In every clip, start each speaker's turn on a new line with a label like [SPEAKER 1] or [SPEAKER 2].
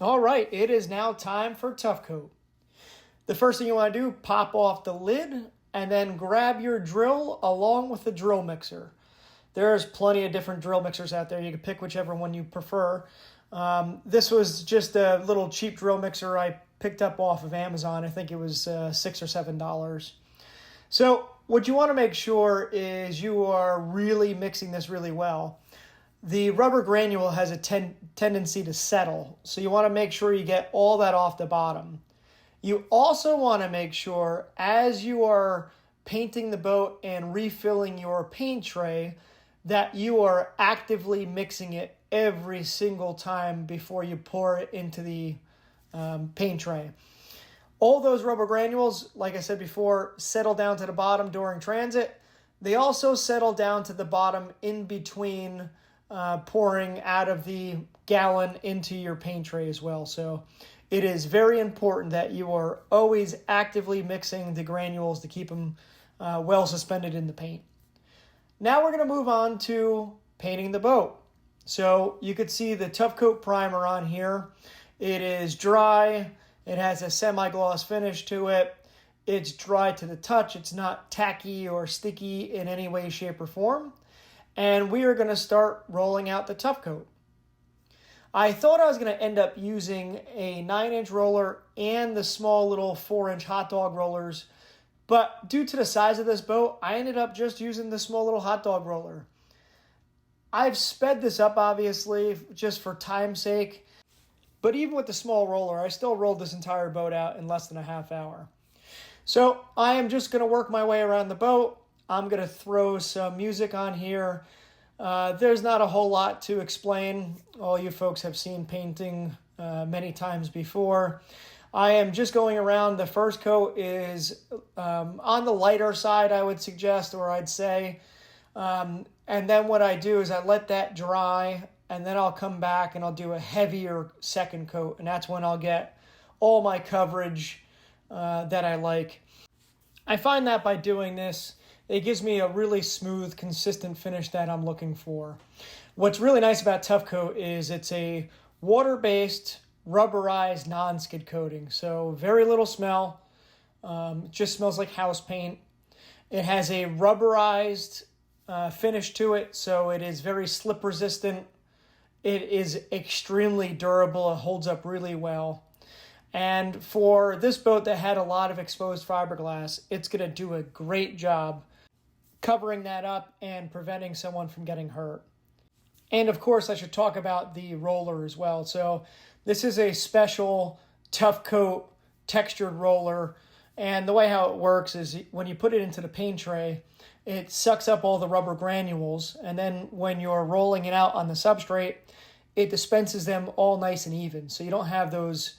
[SPEAKER 1] All right, it is now time for Tuff Coat. The first thing you want to do, pop off the lid and then grab your drill along with the drill mixer. There's plenty of different drill mixers out there. You can pick whichever one you prefer. This was just a little cheap drill mixer I picked up off of Amazon. I think it was $6 or $7. So what you want to make sure is you are really mixing this really well. The rubber granule has a tendency to settle, so you want to make sure you get all that off the bottom. You also want to make sure as you are painting the boat and refilling your paint tray that you are actively mixing it every single time before you pour it into the paint tray. All those rubber granules, like I said before, settle down to the bottom during transit. They also settle down to the bottom in between pouring out of the gallon into your paint tray as well. So it is very important that you are always actively mixing the granules to keep them well suspended in the paint. Now we're going to move on to painting the boat. So you could see the Tuff Coat primer on here. It is dry. It has a semi-gloss finish to it. It's dry to the touch. It's not tacky or sticky in any way, shape, or form. And we are going to start rolling out the Tuff Coat. I thought I was going to end up using a 9-inch roller and the small little 4-inch hot dog rollers, but due to the size of this boat, I ended up just using the small little hot dog roller. I've sped this up, obviously, just for time's sake, but even with the small roller, I still rolled this entire boat out in less than a half hour. So I am just going to work my way around the boat. I'm going to throw some music on here. There's not a whole lot to explain. All you folks have seen painting many times before. I am just going around. The first coat is on the lighter side, I would suggest, or I'd say. And then what I do is I let that dry, and then I'll come back and I'll do a heavier second coat. And that's when I'll get all my coverage that I like. I find that by doing this, it gives me a really smooth, consistent finish that I'm looking for. What's really nice about Tuff Coat is it's a water-based, rubberized, non-skid coating. So very little smell. It just smells like house paint. It has a rubberized finish to it, so it is very slip resistant. It is extremely durable. It holds up really well. And for this boat that had a lot of exposed fiberglass, it's going to do a great job covering that up and preventing someone from getting hurt. And of course, I should talk about the roller as well. So this is a special Tuff Coat textured roller. And the way how it works is when you put it into the paint tray, it sucks up all the rubber granules. And then when you're rolling it out on the substrate, it dispenses them all nice and even. So you don't have those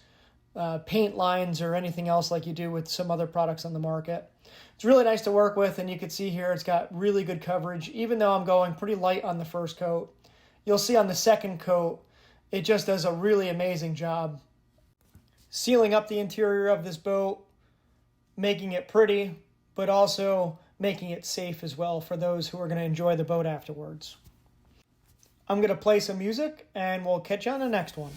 [SPEAKER 1] paint lines or anything else like you do with some other products on the market. It's really nice to work with, and you can see here it's got really good coverage. Even though I'm going pretty light on the first coat, you'll see on the second coat, it just does a really amazing job sealing up the interior of this boat, making it pretty, but also making it safe as well for those who are going to enjoy the boat afterwards. I'm going to play some music, and we'll catch you on the next one.